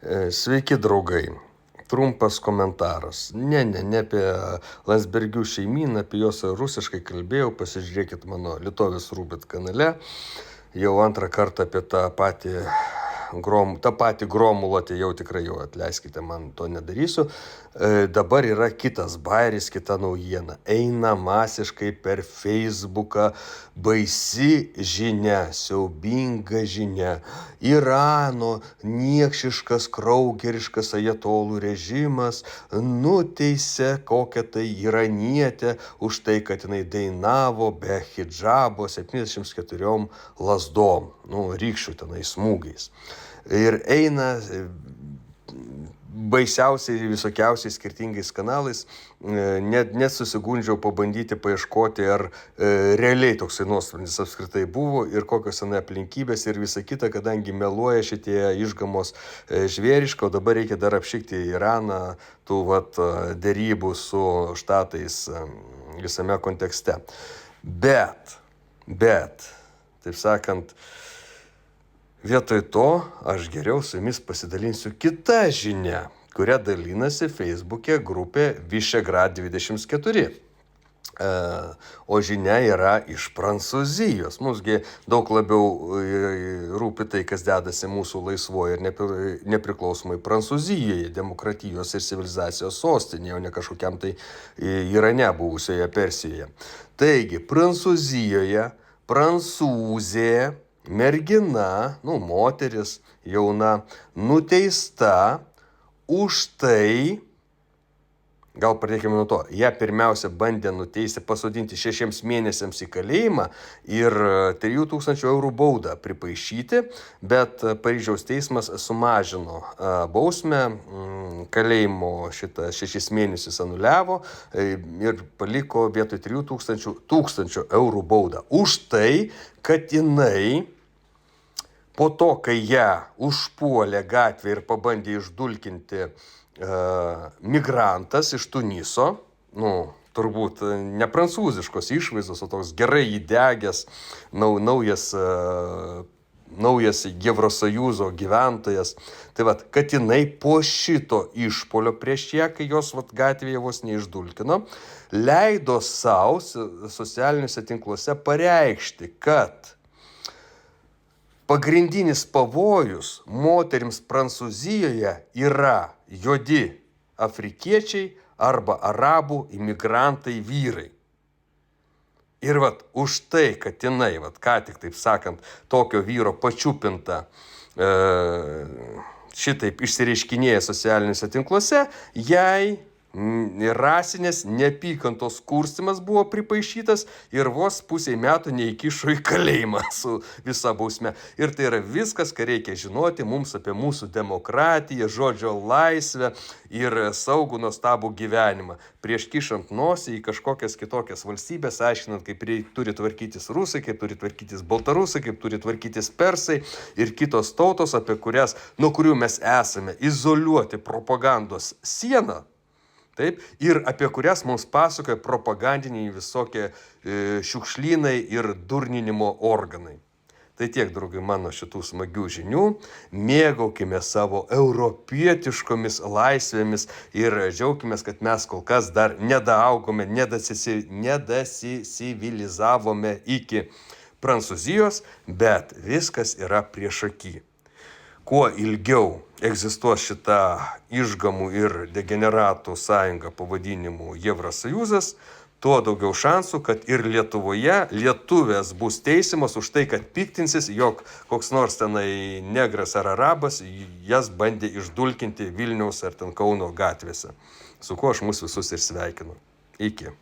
Sveiki, draugai. Trumpas komentaras. Ne apie Landsbergių šeimyną, apie juos rusiškai kalbėjau, pasižiūrėkit mano Lietuvis Rūbit kanale. Jau antrą kartą apie tą patį Gromulą, tai jau tikrai jau atleiskite, man to nedarysiu. Dabar yra kitas bairis, kita naujiena. Eina masiškai per Facebooką baisi žinia, siaubinga žinia. Irano niekšiškas, kraugeriškas ajatolų režimas nuteisė kokią tai iranietę už tai, kad jinai dainavo be hidžabo 74 lazdom, rykščių tenai smūgiais. Ir eina baisiausiai visokiausiais skirtingais kanalais, net susigundžiau pabandyti paieškoti, ar realiai toksai nuosprendis apskritai buvo ir kokios ten aplinkybės ir visa kita, kadangi meluoja šitie išgamos žvėriškai, o dabar reikia dar apšikti Iraną tų derybų su štatais visame kontekste. Bet, taip sakant, vietoj to aš geriau su jumis pasidalinsiu kitą žinią, kurią dalinasi Facebook'e grupė Visegrad 24. O žinia yra iš Prancūzijos. Mūsgi daug labiau rūpi tai, kas dedasi mūsų laisvoje ir nepriklausomai Prancūzijoje, demokratijos ir civilizacijos sostinėje, o ne kažkokiam tai Irane buvusioje Persijoje. Taigi, Prancūzijoje prancūzė mergina, moteris jauna, nuteista už tai, gal pradėkime nuo to, ją pirmiausia bandė nuteisti, pasodinti 6 mėnesiams į kalėjimą ir 3000 eurų baudą pripaišyti, bet Paryžiaus teismas sumažino bausmę, kalėjimo 6 mėnesius anuliavo ir paliko vietoj 3000 eurų baudą. Už tai, kad jinai po to, kai ją užpuolė gatvę ir pabandė išdulkinti migrantas iš Tuniso, turbūt ne prancūziškos išvaizdos, o toks gerai įdegęs, naujas Jevrosajūzo gyventojas. Tai kad jinai po šito išpuolio prieš ją, kai jos gatvėje vos neišdulkino, leido savo socialiniuose tinkluose pareikšti, kad pagrindinis pavojus moterims Prancūzijoje yra juodi afrikiečiai arba arabų imigrantai vyrai. Ir už tai, kad jinai, ką tik taip sakant, tokio vyro pačiupinta šitaip išsireiškinėja socialiniuose tinkluose, jai rasinės neapykantos kurstymas buvo pripaišytas ir vos pusei metų neįkišo į kalėjimą su visa bausme. Ir tai yra viskas, ką reikia žinoti mums apie mūsų demokratiją, žodžio laisvę ir saugų nuostabų gyvenimą. Prieš kišant nosį į kažkokias kitokias valstybės, aiškinant, kaip turi tvarkytis rusai, kaip turi tvarkytis baltarusai, kaip turi tvarkytis persai ir kitos tautos, nuo kurių mes esame izoliuoti propagandos sieną. Taip, ir apie kurias mums pasakoja propagandiniai visokie šiukšlynai ir durninimo organai. Tai tiek, draugai, mano šitų smagių žinių. Mėgaukime savo europietiškomis laisvėmis ir džiaukimės, kad mes kol kas dar nedaaugome, nedasivilizavome iki Prancūzijos, bet viskas yra priešaky. Kuo ilgiau egzistuos šita išgamų ir degeneratų sąjunga pavadinimu Jevrosajūzas, tuo daugiau šansų, kad ir Lietuvoje lietuvės bus teisiamos už tai, kad piktinsis, jog koks nors tenai negras ar arabas jas bandė išdulkinti Vilniaus ar ten Kauno gatvėse. Su kuo aš mus visus ir sveikinu. Iki.